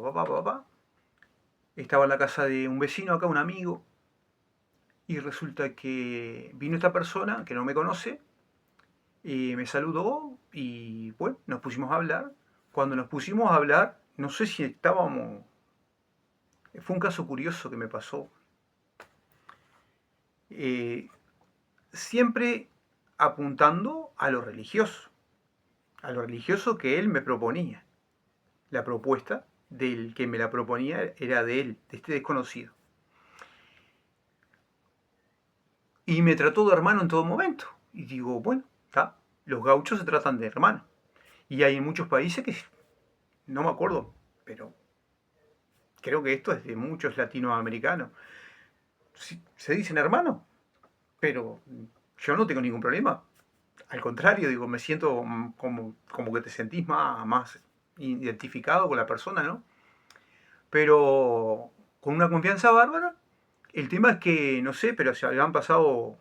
Estaba en la casa de un vecino acá, un amigo, y resulta que vino esta persona que no me conoce, y me saludó, y bueno, nos pusimos a hablar. Cuando nos pusimos a hablar, no sé si estábamos... Fue un caso curioso que me pasó. Eh, Siempre apuntando a lo religioso que él me proponía. La propuesta del que me la proponía era de él, de este desconocido. Y me trató de hermano en todo momento. Y digo, bueno, está, los gauchos se tratan de hermano. Y hay en muchos países que, no me acuerdo, pero creo que esto es de muchos latinoamericanos. Se dicen hermanos, pero yo no tengo ningún problema. Al contrario, digo, me siento como que te sentís más identificado con la persona, ¿no? Pero con una confianza bárbara. El tema es que, no sé, pero se habían pasado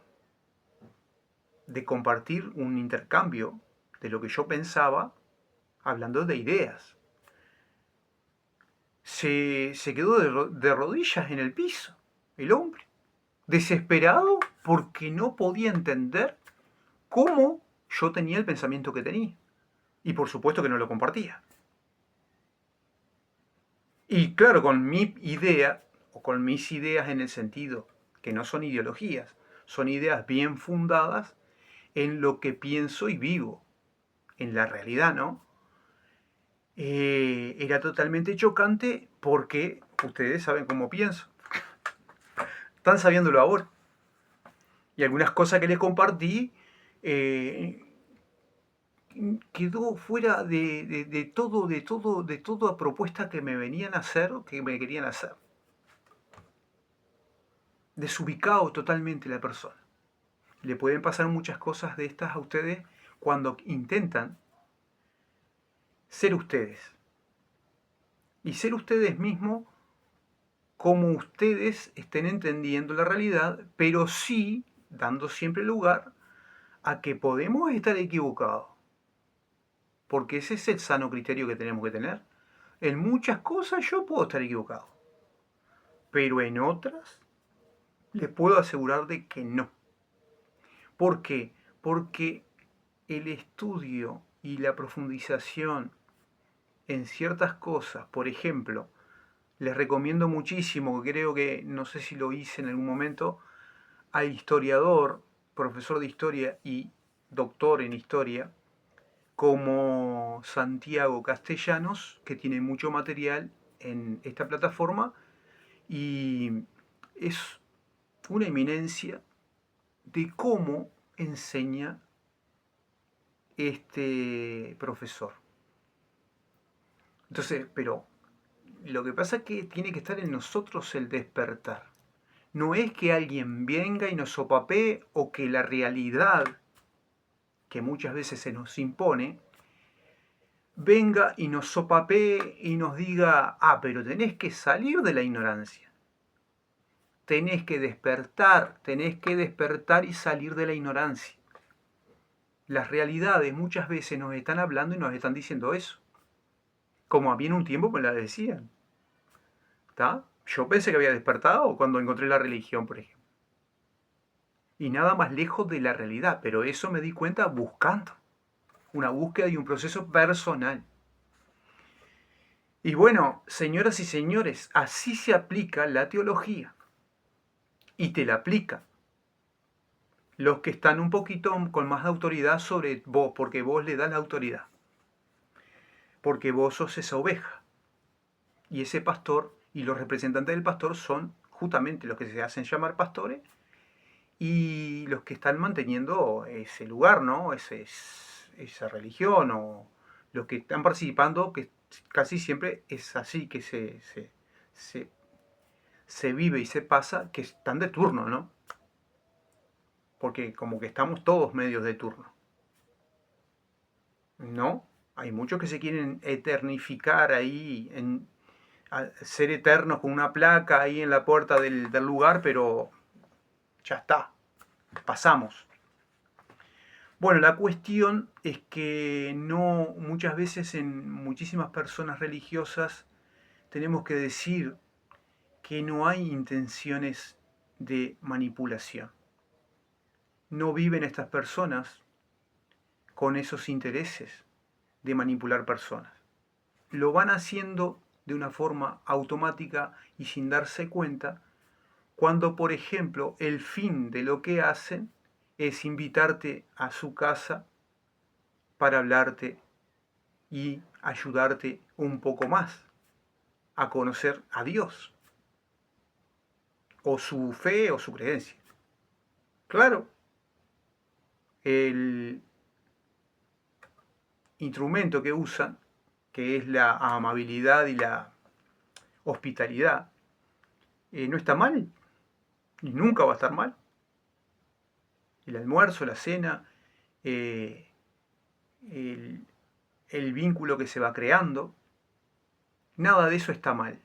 de compartir un intercambio de lo que yo pensaba, hablando de ideas. Se quedó de rodillas en el piso, el hombre, desesperado porque no podía entender cómo yo tenía el pensamiento que tenía. Y por supuesto que no lo compartía. Y claro, con mi idea, o con mis ideas en el sentido que no son ideologías, son ideas bien fundadas en lo que pienso y vivo, en la realidad, ¿no? Era totalmente chocante porque ustedes saben cómo pienso. Están sabiéndolo ahora. Y algunas cosas que les compartí eh, quedó fuera de toda propuesta que me venían a hacer, que me querían hacer. Desubicado totalmente la persona. Le pueden pasar muchas cosas de estas a ustedes cuando intentan ser ustedes. Y ser ustedes mismos como ustedes estén entendiendo la realidad, pero sí dando siempre lugar a que podemos estar equivocados. Porque ese es el sano criterio que tenemos que tener. En muchas cosas yo puedo estar equivocado, pero en otras les puedo asegurar de que no. ¿Por qué? Porque el estudio y la profundización en ciertas cosas, por ejemplo, les recomiendo muchísimo, creo que, no sé si lo hice en algún momento, al historiador, profesor de historia y doctor en historia, como Santiago Castellanos, que tiene mucho material en esta plataforma y es una eminencia de cómo enseña este profesor. Entonces, pero lo que pasa es que tiene que estar en nosotros el despertar. No es que alguien venga y nos sopapee o que la realidad que muchas veces se nos impone venga y nos sopapee y nos diga, pero tenés que salir de la ignorancia. Tenés que despertar y salir de la ignorancia. Las realidades muchas veces nos están hablando y nos están diciendo eso. Como a mí en un tiempo me la decían. ¿Está? Yo pensé que había despertado cuando encontré la religión, por ejemplo. Y nada más lejos de la realidad, pero eso me di cuenta buscando. Una búsqueda y un proceso personal. Y bueno, señoras y señores, así se aplica la teología. Y te la aplica los que están un poquito con más autoridad sobre vos, porque vos le das la autoridad. Porque vos sos esa oveja. Y ese pastor y los representantes del pastor son justamente los que se hacen llamar pastores y los que están manteniendo ese lugar, ¿no? Esa religión o los que están participando, que casi siempre es así que se, se vive y se pasa, que están de turno, ¿no? Porque como que estamos todos medios de turno. No, hay muchos que se quieren eternificar ahí, ser eternos con una placa ahí en la puerta del lugar, pero ya está, pasamos. Bueno, la cuestión es que no, muchas veces en muchísimas personas religiosas tenemos que decir que no hay intenciones de manipulación. No viven estas personas con esos intereses de manipular personas. Lo van haciendo de una forma automática y sin darse cuenta cuando, por ejemplo, el fin de lo que hacen es invitarte a su casa para hablarte y ayudarte un poco más a conocer a Dios, o su fe o su creencia. Claro, el instrumento que usan, que es la amabilidad y la hospitalidad, no está mal y nunca va a estar mal. El almuerzo, la cena, eh, el, el vínculo que se va creando, nada de eso está mal.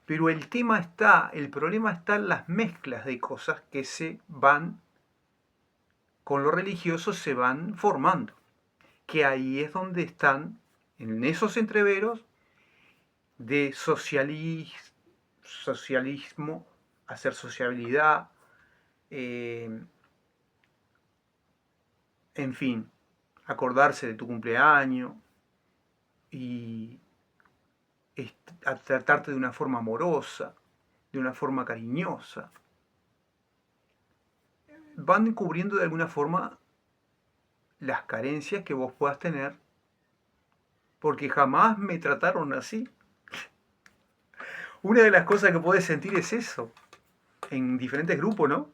Pero el problema está en las mezclas de cosas que con lo religioso se van formando. Que ahí es donde están, en esos entreveros de socialismo, hacer sociabilidad, en fin, acordarse de tu cumpleaños y a tratarte de una forma amorosa, de una forma cariñosa. Van cubriendo de alguna forma las carencias que vos puedas tener, porque jamás me trataron así. Una de las cosas que podés sentir es eso, en diferentes grupos, ¿no?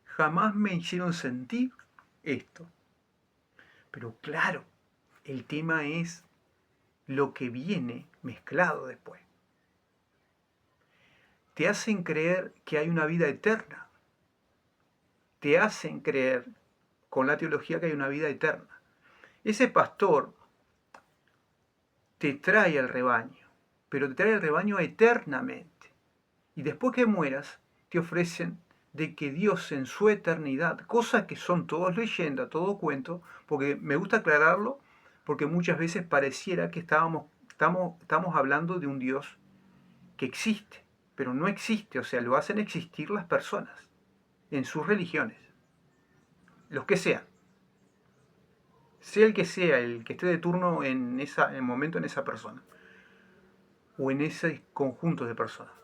Jamás me hicieron sentir esto. Pero claro, el tema es lo que viene mezclado después. Te hacen creer que hay una vida eterna. Te hacen creer con la teología que hay una vida eterna. Ese pastor te trae al rebaño, pero te trae al rebaño eternamente. Y después que mueras, te ofrecen de que Dios en su eternidad, cosas que son todas leyenda, todo cuento, porque me gusta aclararlo, porque muchas veces pareciera que estamos hablando de un Dios que existe, pero no existe, o sea, lo hacen existir las personas en sus religiones, los que sean, sea el que esté de turno en el momento en esa persona, o en ese conjunto de personas.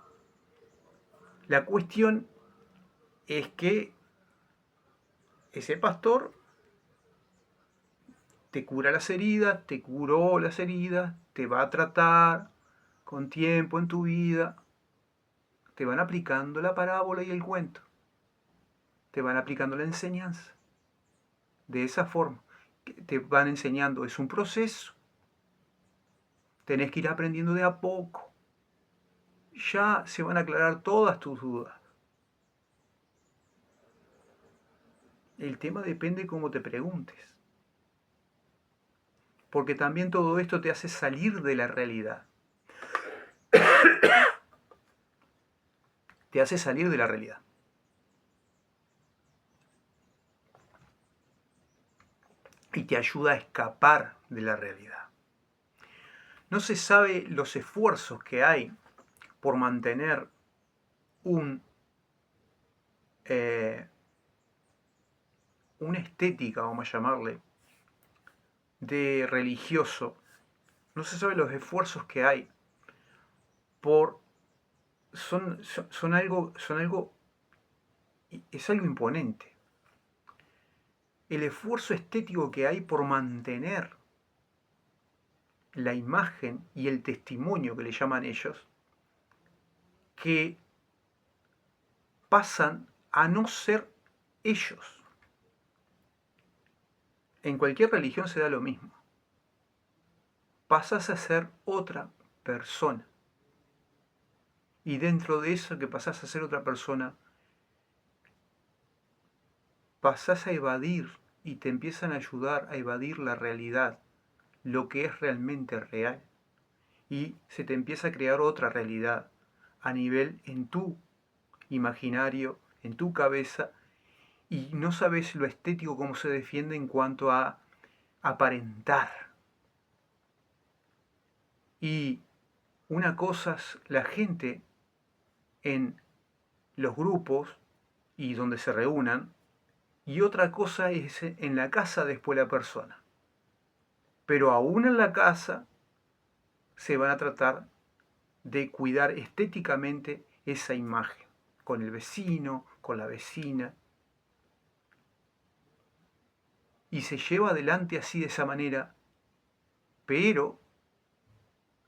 La cuestión es que ese pastor te cura las heridas, te curó las heridas, te va a tratar con tiempo en tu vida, te van aplicando la parábola y el cuento, te van aplicando la enseñanza. De esa forma, te van enseñando, es un proceso, tenés que ir aprendiendo de a poco, ya se van a aclarar todas tus dudas. El tema depende cómo te preguntes, porque también todo esto te hace salir de la realidad. Te hace salir de la realidad. Y te ayuda a escapar de la realidad. No se sabe los esfuerzos que hay por mantener una estética, vamos a llamarle, de religioso. No se sabe los esfuerzos que hay por... Son algo, es algo imponente. El esfuerzo estético que hay por mantener la imagen y el testimonio que le llaman ellos, que pasan a no ser ellos. En cualquier religión se da lo mismo. Pasas a ser otra persona. Y dentro de eso que pasas a ser otra persona, pasas a evadir y te empiezan a ayudar a evadir la realidad, lo que es realmente real. Y se te empieza a crear otra realidad a nivel en tu imaginario, en tu cabeza, y no sabes lo estético cómo se defiende en cuanto a aparentar. Y una cosa es la gente en los grupos y donde se reúnan, y otra cosa es en la casa después la persona. Pero aún en la casa se van a tratar de cuidar estéticamente esa imagen, con el vecino, con la vecina, y se lleva adelante así de esa manera, pero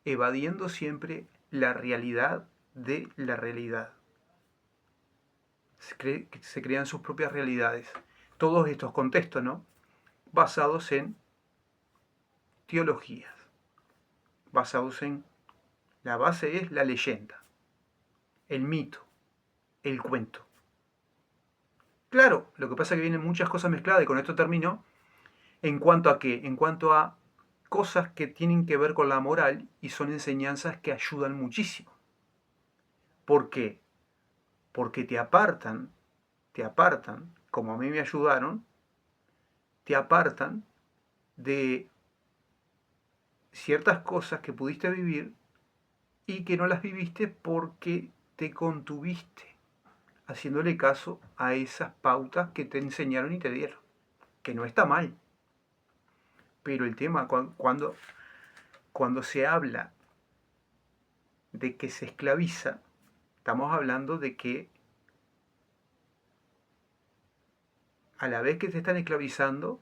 evadiendo siempre la realidad de la realidad. Se crean sus propias realidades. Todos estos contextos, ¿no? Basados en teologías, basados en, la base es la leyenda, el mito, el cuento. Claro, lo que pasa es que vienen muchas cosas mezcladas y con esto termino. ¿En cuanto a qué? En cuanto a cosas que tienen que ver con la moral y son enseñanzas que ayudan muchísimo. ¿Por qué? Porque te apartan, como a mí me ayudaron, te apartan de ciertas cosas que pudiste vivir y que no las viviste porque te contuviste haciéndole caso a esas pautas que te enseñaron y te dieron, que no está mal. Pero el tema, cuando se habla de que se esclaviza, estamos hablando de que a la vez que te están esclavizando,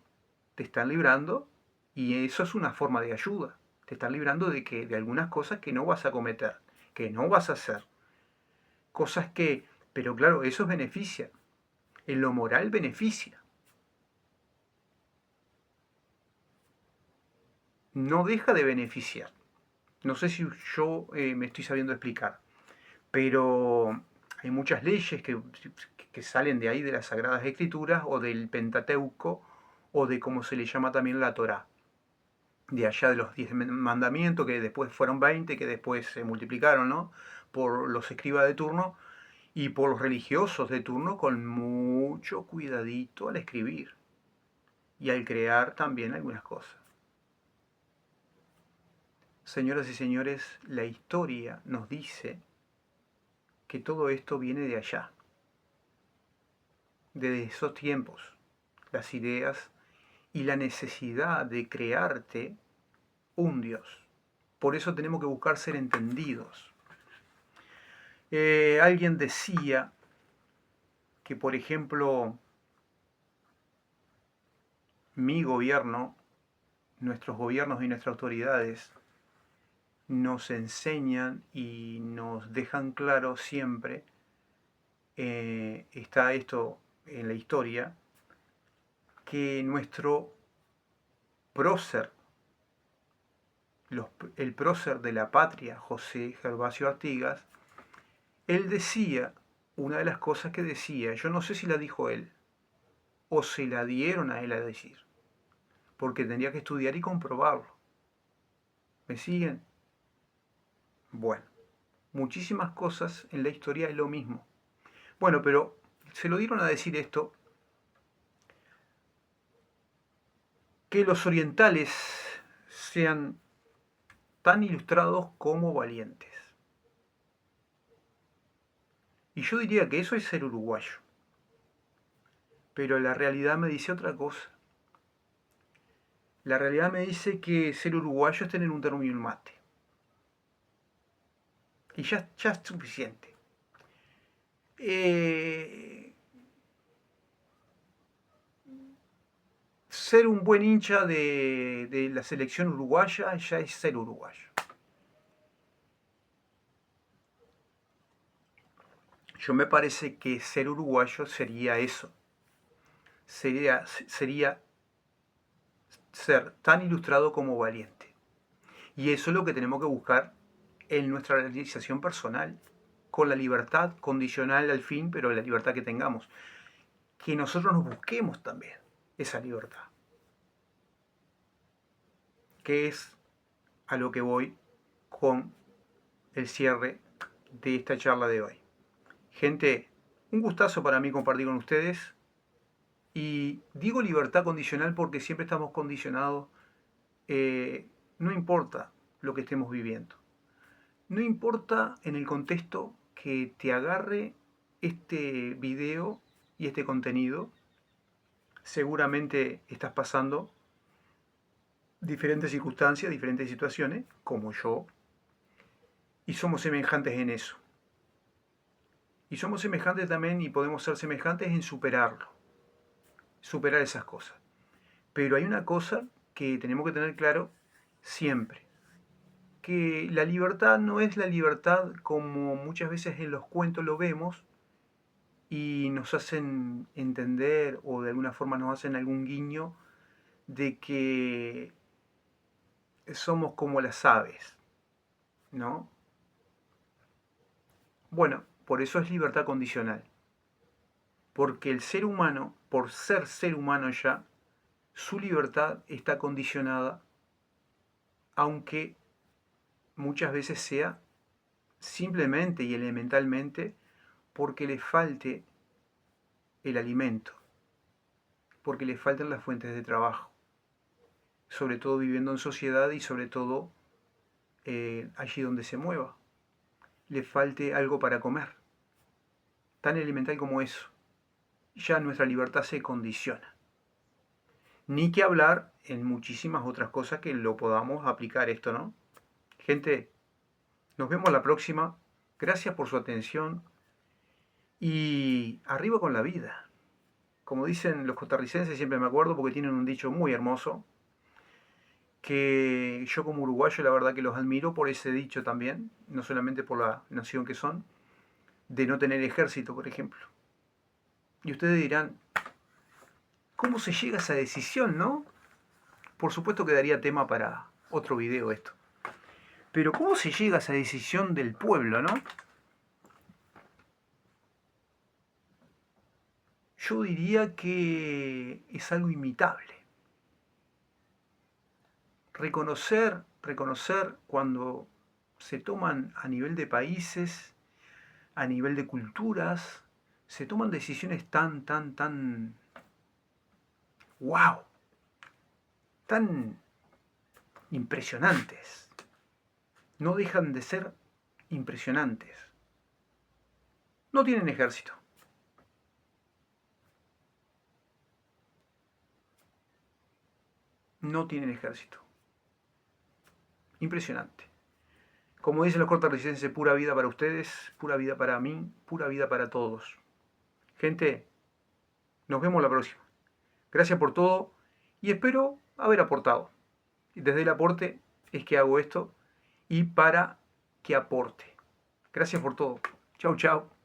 te están librando, y eso es una forma de ayuda. Te están librando de algunas cosas que no vas a cometer, que no vas a hacer. Cosas que, pero claro, eso beneficia. En lo moral beneficia. No deja de beneficiar. No sé si yo me estoy sabiendo explicar, pero hay muchas leyes que salen de ahí, de las Sagradas Escrituras, o del Pentateuco, o de como se le llama también la Torá. De allá de los 10 mandamientos, que después fueron 20, que después se multiplicaron, ¿no? Por los escribas de turno y por los religiosos de turno, con mucho cuidadito al escribir y al crear también algunas cosas. Señoras y señores, la historia nos dice que todo esto viene de allá, de esos tiempos, las ideas y la necesidad de crearte un Dios. Por eso tenemos que buscar ser entendidos. Alguien decía que, por ejemplo, mi gobierno, nuestros gobiernos y nuestras autoridades nos enseñan y nos dejan claro siempre, está esto en la historia, que nuestro prócer, el prócer de la patria, José Gervasio Artigas, él decía, una de las cosas que decía, yo no sé si la dijo él, o se la dieron a él a decir, porque tendría que estudiar y comprobarlo. ¿Me siguen? Bueno, muchísimas cosas en la historia es lo mismo. Bueno, pero se lo dieron a decir esto, que los orientales sean tan ilustrados como valientes. Y yo diría que eso es ser uruguayo. Pero la realidad me dice otra cosa. La realidad me dice que ser uruguayo es tener un termo y un mate. Y ya es suficiente. Ser un buen hincha de la selección uruguaya ya es ser uruguayo. Yo me parece que ser uruguayo sería eso. Sería ser tan ilustrado como valiente. Y eso es lo que tenemos que buscar en nuestra realización personal, con la libertad condicional al fin, pero la libertad que tengamos. Que nosotros nos busquemos también esa libertad. Que es a lo que voy con el cierre de esta charla de hoy. Gente, un gustazo para mí compartir con ustedes. Y digo libertad condicional porque siempre estamos condicionados, no importa lo que estemos viviendo. No importa en el contexto que te agarre este video y este contenido, seguramente estás pasando diferentes circunstancias, diferentes situaciones, como yo, y somos semejantes en eso. Y somos semejantes también y podemos ser semejantes en superarlo, superar esas cosas. Pero hay una cosa que tenemos que tener claro siempre, que la libertad no es la libertad como muchas veces en los cuentos lo vemos y nos hacen entender o de alguna forma nos hacen algún guiño de que somos como las aves, ¿no? Bueno, por eso es libertad condicional. Porque el ser humano, por ser humano ya, su libertad está condicionada, aunque muchas veces sea simplemente y elementalmente porque le falte el alimento, porque le faltan las fuentes de trabajo, sobre todo viviendo en sociedad y sobre todo allí donde se mueva, le falte algo para comer, tan elemental como eso. Ya nuestra libertad se condiciona. Ni que hablar en muchísimas otras cosas que lo podamos aplicar esto, ¿no? Gente, nos vemos la próxima. Gracias por su atención y arriba con la vida. Como dicen los costarricenses, siempre me acuerdo porque tienen un dicho muy hermoso, que yo como uruguayo la verdad que los admiro por ese dicho también, no solamente por la nación que son, de no tener ejército, por ejemplo. Y ustedes dirán, ¿cómo se llega a esa decisión, no? Por supuesto que daría tema para otro video esto. Pero ¿cómo se llega a esa decisión del pueblo, no? Yo diría que es algo imitable. Reconocer cuando se toman a nivel de países, a nivel de culturas, se toman decisiones tan, wow, tan impresionantes. No dejan de ser impresionantes. No tienen ejército. No tienen ejército. Impresionante. Como dicen los costarricenses, pura vida para ustedes, pura vida para mí, pura vida para todos. Gente, nos vemos la próxima. Gracias por todo y espero haber aportado. Desde el aporte es que hago esto y para que aporte. Gracias por todo. Chau, chau.